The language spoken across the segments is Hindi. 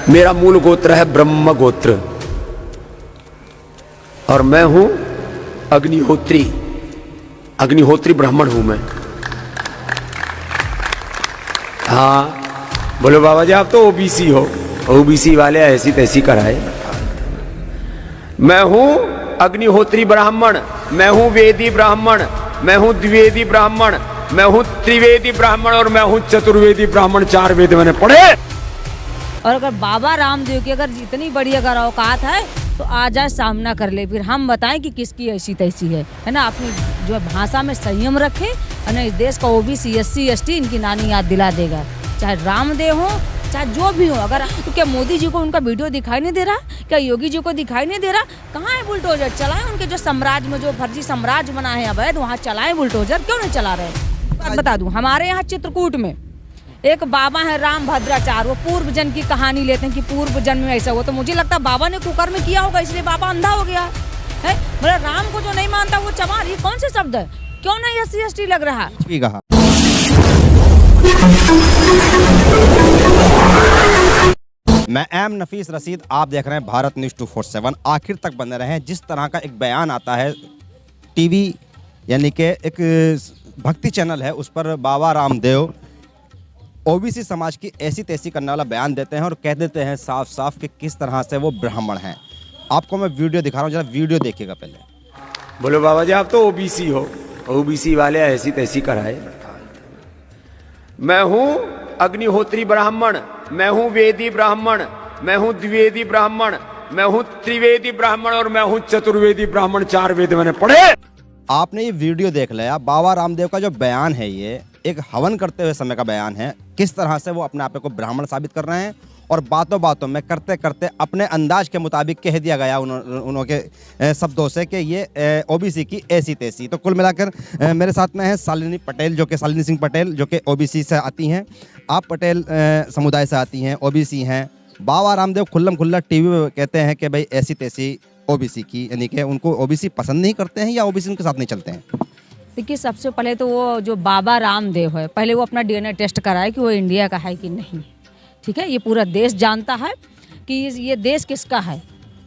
मेरा मूल गोत्र है ब्रह्म गोत्र और मैं हूं अग्निहोत्री। अग्निहोत्री ब्राह्मण हूं मैं। हाँ बोलो बाबा जी आप तो ओबीसी हो। ओबीसी वाले ऐसी तैसी कराए। मैं हूं अग्निहोत्री ब्राह्मण, मैं हूं वेदी ब्राह्मण, मैं हूं द्विवेदी ब्राह्मण, मैं हूं त्रिवेदी ब्राह्मण और मैं हूं चतुर्वेदी ब्राह्मण। 4 वेद मैंने पढ़े। और अगर बाबा रामदेव की अगर इतनी बड़ी अगर औकात है तो आ जाए सामना कर ले, फिर हम बताएं कि किसकी ऐसी तैसी है ना। अपनी जो भाषा में संयम रखे और ना इस देश का ओबीसी SC ST इनकी नानी याद दिला देगा। चाहे रामदेव हो चाहे जो भी हो। अगर तो क्या मोदी जी को उनका वीडियो दिखाई नहीं दे रहा? क्या योगी जी को दिखाई नहीं दे रहा? कहाँ है बुलडोजर? चलाएं उनके जो साम्राज्य में जो फर्जी साम्राज्य बना है अवैध, वहाँ चलाएं बुलडोजर। क्यों नहीं चला रहे? बता दूं, हमारे यहाँ चित्रकूट में एक बाबा है राम भद्राचार्य, वो पूर्व जन्म की कहानी लेते हैं कि पूर्व जन्म में ऐसा हुआ। तो मुझे लगता है बाबा ने कुकर्म किया होगा इसलिए बाबा अंधा हो गया है। मतलब राम को जो नहीं मानता वो चमार, ये कौन से शब्द है? क्यों नहीं SC ST लग रहा? मैं एम नफीस रशीद, आप देख रहे हैं भारत न्यूज़ 247। आखिर तक बने रहें। जिस तरह का एक बयान आता है टीवी यानी कि एक भक्ति चैनल है उस पर बाबा रामदेव ओबीसी समाज की ऐसी तैसी करने वाला बयान देते हैं और कह देते हैं साफ साफ कि किस तरह से वो ब्राह्मण हैं। आपको मैं वीडियो दिखा रहा हूँ, जरा वीडियो देखिएगा पहले। बोलो बाबा जी आप तो ओबीसी हो। ओबीसी वाले ऐसी तैसी कराए। मैं हूं अग्निहोत्री ब्राह्मण, मैं हूं वेदी ब्राह्मण, मैं हूं द्विवेदी ब्राह्मण, मैं हूं त्रिवेदी ब्राह्मण और मैं हूं चतुर्वेदी ब्राह्मण। 4 वेद मैंने पढ़े। आपने ये वीडियो देख लिया। बाबा रामदेव का जो बयान है ये एक हवन करते हुए समय का बयान है। किस तरह से वो अपने आप को ब्राह्मण साबित कर रहे हैं और बातों बातों में करते करते अपने अंदाज के मुताबिक कह दिया गया उनके शब्दों से कि ये ओबीसी की ऐसी तैसी। तो कुल मिलाकर मेरे साथ में है शालिनी पटेल, जो कि शालिनी सिंह पटेल, जो कि ओबीसी से आती हैं। आप पटेल समुदाय से आती हैं, ओबीसी हैं। बाबा रामदेव खुल्लम खुल्ला टीवी में कहते हैं कि भाई ऐसी तैसी ओबीसी की, यानी कि उनको ओबीसी पसंद नहीं करते हैं या ओबीसी उनके साथ नहीं चलते हैं। देखिए सबसे पहले तो वो जो बाबा रामदेव है, पहले वो अपना DNA टेस्ट कराए कि वो इंडिया का है कि नहीं। ठीक है, ये पूरा देश जानता है कि ये देश किसका है,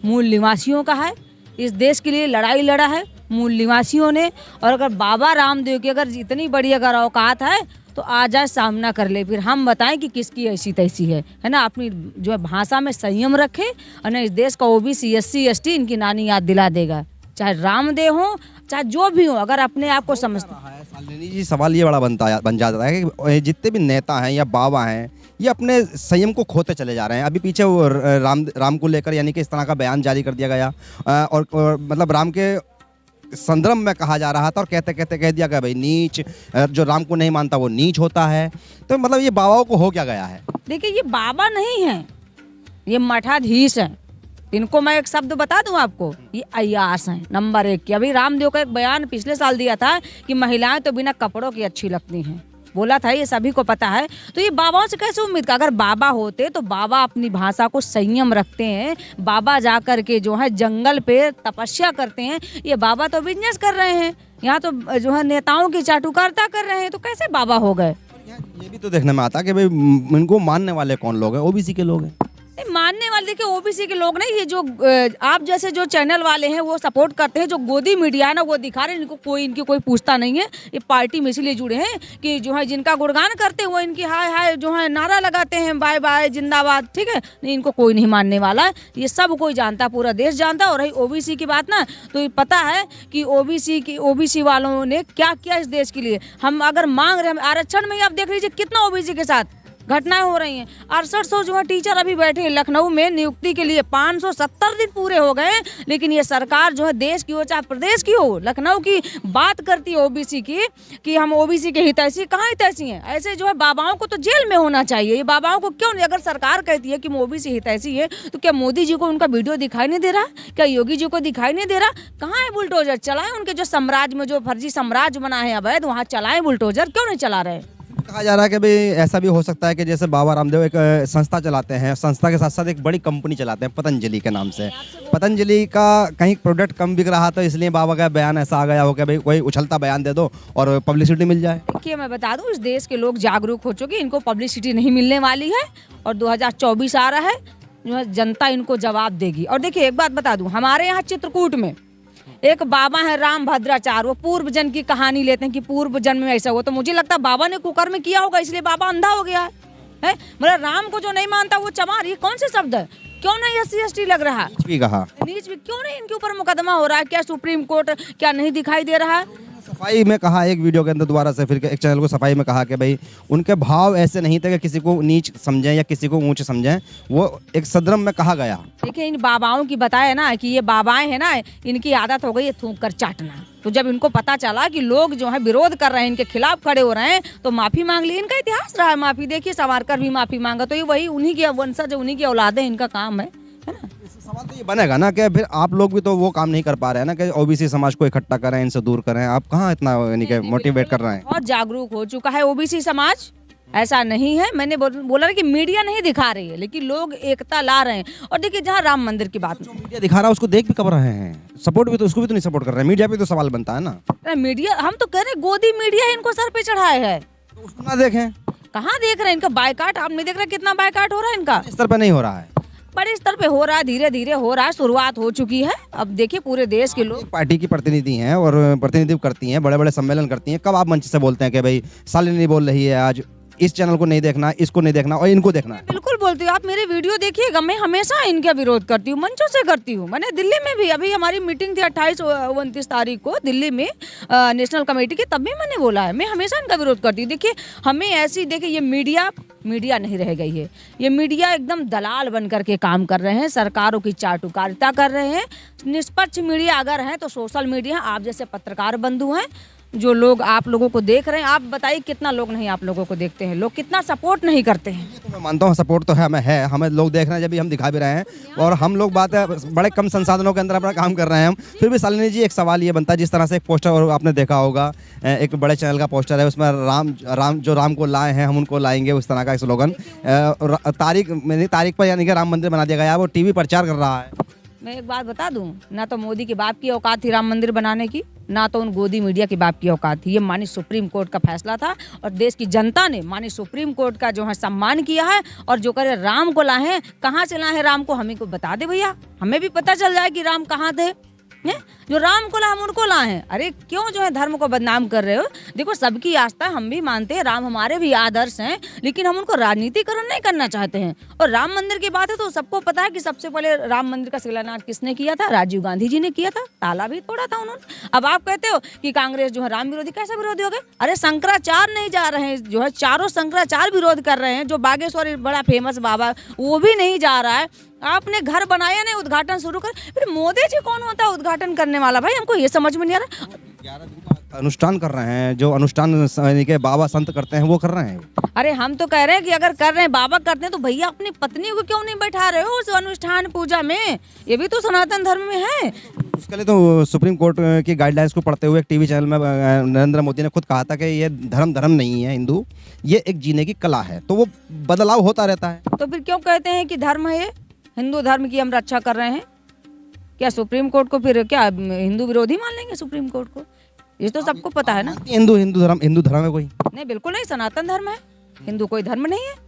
मूल निवासियों का है। इस देश के लिए लड़ाई लड़ा है मूल निवासियों ने। और अगर बाबा रामदेव की अगर इतनी बड़ी अगर औकात है तो आ जाए सामना कर ले, फिर हम बताएं कि किसकी ऐसी तैसी है ना। अपनी जो भाषा में संयम रखे और ना इस देश का ओबीसी SC ST इनकी नानी याद दिला देगा। चाहे रामदेव हो चाहे जो भी हो, अगर अपने आप को समझते हैं। शालिनी जी सवाल ये बड़ा बन जाता है कि जितने भी नेता हैं या बाबा हैं ये अपने संयम को खोते चले जा रहे हैं। अभी पीछे वो राम को लेकर यानी कि इस तरह का बयान जारी कर दिया गया और मतलब राम के संदर्भ में कहा जा रहा था और कहते कहते कह दिया गया भाई नीच, जो राम को नहीं मानता वो नीच होता है। तो मतलब ये बाबाओं को हो क्या गया है? देखिए ये बाबा नहीं है, ये मठाधीश है। इनको मैं एक शब्द बता दूं आपको, ये अय्यास हैं नंबर 1 की। अभी रामदेव का एक बयान पिछले साल दिया था कि महिलाएं तो बिना कपड़ों की अच्छी लगती हैं, बोला था, ये सभी को पता है। तो ये बाबाओं से कैसे उम्मीद? अगर बाबा होते तो बाबा अपनी भाषा को संयम रखते हैं। बाबा जा कर के जो है जंगल पे तपस्या करते हैं। ये बाबा तो बिजनेस कर रहे हैं, यहाँ तो जो है नेताओं की चाटुकारिता कर रहे हैं। तो कैसे बाबा हो गए? ये भी तो देखने में आता कि भाई इनको मानने वाले कौन लोग हैं? ओबीसी के लोग हैं। मानने वाले देखिए ओबीसी के लोग नहीं, ये जो आप जैसे जो चैनल वाले हैं वो सपोर्ट करते हैं। जो गोदी मीडिया है ना वो दिखा रहे हैं, इनको इनकी कोई पूछता नहीं है। ये पार्टी में इसलिए जुड़े हैं कि जो है जिनका गुणगान करते हैं वो इनकी हाय हाय जो है नारा लगाते हैं, बाय बाय जिंदाबाद। ठीक है, नहीं इनको कोई नहीं मानने वाला है। ये सब कोई जानता, पूरा देश जानता। और रही ओबीसी की बात ना, तो ये पता है कि ओबीसी वालों ने क्या किया इस देश के लिए। हम अगर मांग रहे हैं आरक्षण में, आप देख लीजिए कितना ओबीसी के साथ घटनाएं हो रही हैं। 6800 जो है टीचर अभी बैठे हैं लखनऊ में नियुक्ति के लिए। 570 दिन पूरे हो गए, लेकिन ये सरकार जो है देश की हो चाहे प्रदेश की हो, लखनऊ की बात करती है ओबीसी की कि हम ओबीसी के हितैषी। कहाँ हितैषी हैं? ऐसे जो है बाबाओं को तो जेल में होना चाहिए। ये बाबाओं को क्यों नहीं? अगर सरकार कहती है कि ओबीसी हितैषी है तो क्या मोदी जी को उनका वीडियो दिखाई नहीं दे रहा? क्या योगी जी को दिखाई नहीं दे रहा? कहाँ है बुलडोजर? चलाएं उनके जो साम्राज्य में जो फर्जी साम्राज्य बना है अवैध, वहाँ चलाएं बुलडोजर। क्यों नहीं चला रहे? कहा जा रहा है कि भाई ऐसा भी हो सकता है कि जैसे बाबा रामदेव एक संस्था चलाते हैं, संस्था के साथ साथ एक बड़ी कंपनी चलाते हैं पतंजलि के नाम से। पतंजलि का कहीं प्रोडक्ट कम बिक रहा तो इसलिए बाबा का बयान ऐसा आ गया हो कि भाई कोई उछलता बयान दे दो और पब्लिसिटी मिल जाए। देखिए मैं बता दूं, इस देश के लोग जागरूक हो चुके, इनको पब्लिसिटी नहीं मिलने वाली है। और 2024 आ रहा है, जो है जनता इनको जवाब देगी। और देखिए एक बात बता दूं, हमारे यहाँ चित्रकूट में एक बाबा है राम भद्राचार्य, वो पूर्व जन्म की कहानी लेते हैं कि पूर्व जन्म में ऐसा हुआ। तो मुझे लगता है बाबा ने कुकर्म किया होगा, इसलिए बाबा अंधा हो गया है। मतलब राम को जो नहीं मानता वो चमार, ये कौन से शब्द है? क्यों नहीं SC/ST लग रहा है? भी कहा नीच भी क्यों नहीं इनके ऊपर मुकदमा हो रहा है? क्या सुप्रीम कोर्ट क्या नहीं दिखाई दे रहा है? सफाई में कहा एक वीडियो के अंदर, दोबारा से फिर एक चैनल को सफाई में कहा कि भाई उनके भाव ऐसे नहीं थे कि किसी को नीच समझें या किसी को ऊंच समझें, वो एक सदरम में कहा गया। देखिए इन बाबाओं की बताया ना कि ये बाबाएं हैं ना, इनकी आदत हो गई है थूक कर चाटना। तो जब इनको पता चला कि लोग जो है विरोध कर रहे हैं, इनके खिलाफ खड़े हो रहे हैं, तो माफी मांग ली। इनका इतिहास रहा है माफी, देखिए सावरकर भी माफी मांगा। तो ये वही उन्हीं की वंशज, उन्हीं की औलादे, इनका काम है ना। सवाल तो ये बनेगा ना कि फिर आप लोग भी तो वो काम नहीं कर पा रहे हैं ना कि OBC समाज को इकट्ठा करें, इनसे दूर करें। आप कहाँ इतना यानी कि मोटिवेट कर रहे हैं? बहुत जागरूक हो चुका है OBC समाज, ऐसा नहीं है। मैंने बोला कि मीडिया नहीं दिखा रही है, लेकिन लोग एकता ला रहे हैं। और देखिए जहाँ राम मंदिर की बात, मीडिया दिखा रहा है उसको देख भी कब रहे हैं, सपोर्ट भी तो उसको भी तो नहीं सपोर्ट कर रहे हैं। मीडिया पे तो सवाल बनता है ना। मीडिया, हम तो कह रहे हैं गोदी मीडिया इनको सर पे चढ़ाए है, तो उसको ना देखें। कहाँ देख रहे हैं? इनका बायकाट आप नहीं देख रहे? कितना बायकाट हो रहा है इनका? इस तरह पे नहीं हो रहा है, बड़े स्तर पे हो रहा है, धीरे धीरे हो रहा है, शुरुआत हो चुकी है। अब देखिए पूरे देश के लोग, पार्टी की प्रतिनिधि हैं और प्रतिनिधित्व करती हैं, बड़े बड़े सम्मेलन करती हैं। कब आप मंच से बोलते हैं कि भाई शालिनी बोल रही है आज, इस चैनल को नहीं देखना, इसको नहीं देखना और इनको देखना है? बिल्कुल बोलती हूँ। आप मेरे वीडियो देखिएगा, मैं हमेशा इनका विरोध करती हूँ, मंचों से करती हूँ। मैंने दिल्ली में भी, अभी हमारी मीटिंग थी 28-29 तारीख को दिल्ली में नेशनल कमेटी की, तब भी मैंने बोला है मैं हमेशा इनका विरोध करती हूँ। देखिए हमें ऐसी, देखिए ये मीडिया नहीं रह गई है। ये मीडिया एकदम दलाल बन करके काम कर रहे हैं, सरकारों की चाटुकारिता कर रहे हैं। निष्पक्ष मीडिया अगर है तो सोशल मीडिया, आप जैसे पत्रकार बंधु हैं जो लोग आप लोगों को देख रहे हैं, आप बताइए कितना लोग नहीं आप लोगों को देखते हैं, लोग कितना सपोर्ट नहीं करते हैं। तो मैं मानता हूँ सपोर्ट तो है, हमें लोग देख रहे हैं, जब भी हम दिखा भी रहे हैं। और हम लोग बात है बड़े कम संसाधनों के अंदर अपना काम कर रहे हैं हम। फिर भी शालिनी जी एक सवाल ये बनता है, जिस तरह से एक पोस्टर और आपने देखा होगा, एक बड़े चैनल का पोस्टर है, उसमें राम को लाए हैं हम उनको लाएंगे, उस तरह का एक स्लोगन तारीख पर यानी कि राम मंदिर बना दिया गया है, वो TV प्रचार कर रहा है। मैं एक बात बता दूं, ना तो मोदी के बाप की औकात थी राम मंदिर बनाने की, ना तो उन गोदी मीडिया के बाप की औकात थी। ये माननीय सुप्रीम कोर्ट का फैसला था और देश की जनता ने माननीय सुप्रीम कोर्ट का जो है सम्मान किया है। और जो करे राम को लाए हैं, कहाँ से लाए हैं राम को, हमें को बता दे भैया, हमें भी पता चल जाए कि राम कहाँ थे। जो राम को ला हम उनको लाए हैं। अरे क्यों जो है धर्म को बदनाम कर रहे हो? देखो सबकी आस्था, हम भी मानते हैं, राम हमारे भी आदर्श हैं, लेकिन हम उनको राजनीतिकरण नहीं करना चाहते हैं। और राम मंदिर की बात है तो सबको पता है कि सबसे पहले राम मंदिर का शिलान्यास किसने किया था? राजीव गांधी जी ने किया था, ताला भी तोड़ा था उन्होंने। अब आप कहते हो कि कांग्रेस जो है राम विरोधी, कैसे विरोधी हो गए? अरे शंकराचार्य नहीं जा रहे हैं, जो है चारों शंकराचार्य विरोध कर रहे हैं। जो बागेश्वर बड़ा फेमस बाबा, वो भी नहीं जा रहा है। आपने घर बनाया नहीं, उद्घाटन शुरू कर, फिर मोदी जी कौन होता है उद्घाटन करने वाला? भाई हमको ये समझ में नहीं आ रहा। 11 दिन का अनुष्ठान कर रहे हैं, जो अनुष्ठान के बाबा संत करते हैं वो कर रहे हैं। अरे हम तो कह रहे हैं कि अगर कर रहे हैं, बाबा करते हैं, तो भैया अपनी पत्नी को क्यों नहीं बैठा रहे हो उस अनुष्ठान पूजा में? ये भी तो सनातन धर्म में है। उसके लिए तो सुप्रीम कोर्ट की गाइडलाइंस को पढ़ते हुए एक TV चैनल में नरेंद्र मोदी ने खुद कहा था कि ये धर्म नहीं है हिंदू, ये एक जीने की कला है। तो वो बदलाव होता रहता है। तो फिर क्यों कहते हैं कि धर्म है ये, हिंदू धर्म की हम रक्षा कर रहे हैं? क्या सुप्रीम कोर्ट को फिर क्या हिंदू विरोधी मान लेंगे सुप्रीम कोर्ट को? ये तो सबको पता है ना। हिंदू धर्म है कोई? नहीं, बिल्कुल नहीं, सनातन धर्म है, हिंदू कोई धर्म नहीं है।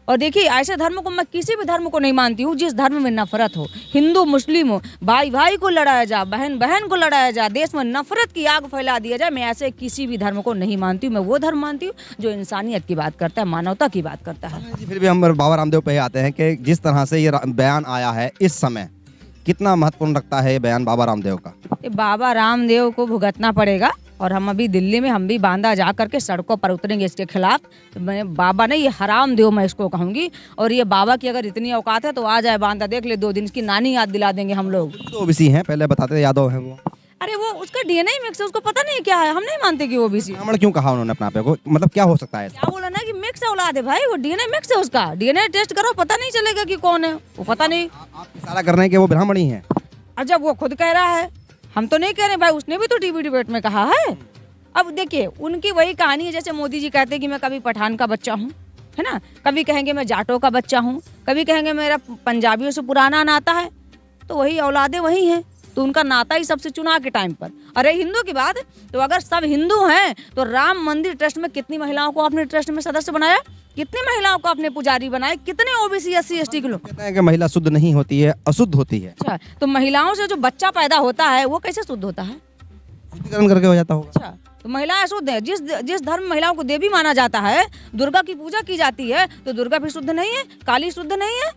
और देखिए ऐसे धर्म को, मैं किसी भी धर्म को नहीं मानती हूँ जिस धर्म में नफरत हो। हिंदू मुस्लिम हो, भाई भाई को लड़ाया जा, बहन बहन को लड़ाया जा, देश में नफरत की आग फैला दिया जाए, मैं ऐसे किसी भी धर्म को नहीं मानती हूँ। मैं वो धर्म मानती हूँ जो इंसानियत की बात करता है, मानवता की बात करता है। फिर भी हम बाबा रामदेव पे आते हैं कि जिस तरह से ये बयान आया है इस समय, कितना महत्वपूर्ण रखता है ये बयान बाबा रामदेव का? ये बाबा रामदेव को भुगतना पड़ेगा। और हम अभी दिल्ली में, हम भी बांदा जा करके सड़कों पर उतरेंगे इसके खिलाफ। तो मैं बाबा नहीं, ये हराम देव मैं इसको कहूँगी। और ये बाबा की अगर इतनी औकात है तो आ जाए बांदा, देख ले 2 दिन की नानी याद दिला देंगे हम लोग। तो OBC हैं, पहले बताते यादव हैं वो। अरे वो उसका DNA मिक्स है, उसको पता नहीं क्या है, हम नहीं मानते कि वो OBC। ब्राह्मण क्यों कहा उन्होंने अपने आप को? मतलब क्या हो सकता है? क्या बोला ना कि मिक्स औलाद है भाई, वो DNA मिक्स है उसका। DNA टेस्ट करो, पता नहीं चलेगा कि कौन है वो, पता नहीं। आप इशारा कर रहे हैं कि वो ब्राह्मण ही है? अच्छा वो खुद कह रहा है, हम तो नहीं कह रहे भाई, उसने भी तो TV डिबेट में कहा है। अब देखिए उनकी वही कहानी है, जैसे मोदी जी कहते हैं कि मैं कभी पठान का बच्चा हूँ, है ना, कभी कहेंगे मैं जाटों का बच्चा हूँ, कभी कहेंगे मेरा पंजाबियों से पुराना नाता है। तो वही औलादे वही हैं, तो उनका नाता ही सबसे चुनाव के टाइम पर। अरे हिंदू की बात, तो अगर सब हिंदू हैं तो राम मंदिर ट्रस्ट में कितनी महिलाओं को आपने ट्रस्ट में सदस्य बनाया? कितनी महिलाओं को अपने पुजारी बनाए, कितने ओबीसी एससी एसटी के लोग। कहते हैं कि महिला शुद्ध नहीं होती है, अशुद्ध होती है। अच्छा, तो महिलाओं से जो बच्चा पैदा होता है वो कैसे शुद्ध होता है? शुद्धिकरण करके हो जाता होगा। अच्छा, तो महिलाएं अशुद्ध है। जिस धर्म में महिलाओं को देवी माना जाता है, दुर्गा की पूजा की जाती है, तो दुर्गा भी शुद्ध नहीं है, काली शुद्ध नहीं है।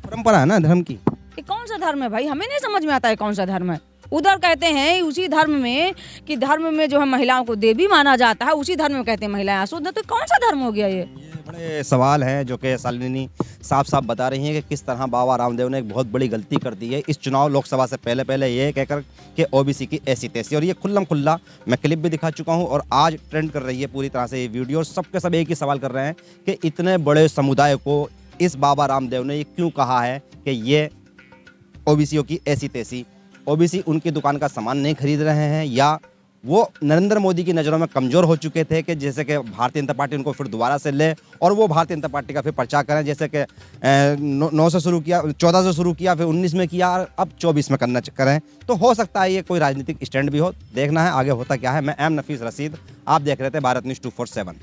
परंपरा है ना धर्म की। ये कौन सा धर्म है भाई? हमें नहीं समझ में आता है कौन सा धर्म है। उधर कहते हैं उसी धर्म में कि धर्म में जो है महिलाओं को देवी माना जाता है, उसी धर्म में कहते हैं महिलाएं अशुद्ध है। तो कौन सा धर्म हो गया ये? बड़े सवाल हैं जो कि शालिनी साफ साफ बता रही हैं कि किस तरह बाबा रामदेव ने एक बहुत बड़ी गलती कर दी है इस चुनाव लोकसभा से पहले ये कहकर कि ओबीसी की ऐसी तैसी। और ये खुल्लम खुल्ला मैं क्लिप भी दिखा चुका हूँ और आज ट्रेंड कर रही है पूरी तरह से ये वीडियो। सबके सब एक ही सवाल कर रहे हैं कि इतने बड़े समुदाय को इस बाबा रामदेव ने ये क्यों कहा है कि ये ओबीसीओ की ऐसी तैसी। ओबीसी उनकी दुकान का सामान नहीं खरीद रहे हैं, या वो नरेंद्र मोदी की नज़रों में कमज़ोर हो चुके थे कि जैसे कि भारतीय जनता पार्टी उनको फिर दोबारा से ले और वो भारतीय जनता पार्टी का फिर प्रचार करें। जैसे कि 9 से शुरू किया, 14 से शुरू किया, फिर 19 में किया, अब 24 में करना करें। तो हो सकता है ये कोई राजनीतिक स्टैंड भी हो। देखना है आगे होता क्या है। मैं एम नफीस रशीद, आप देख रहे थे भारत न्यूज़ 247।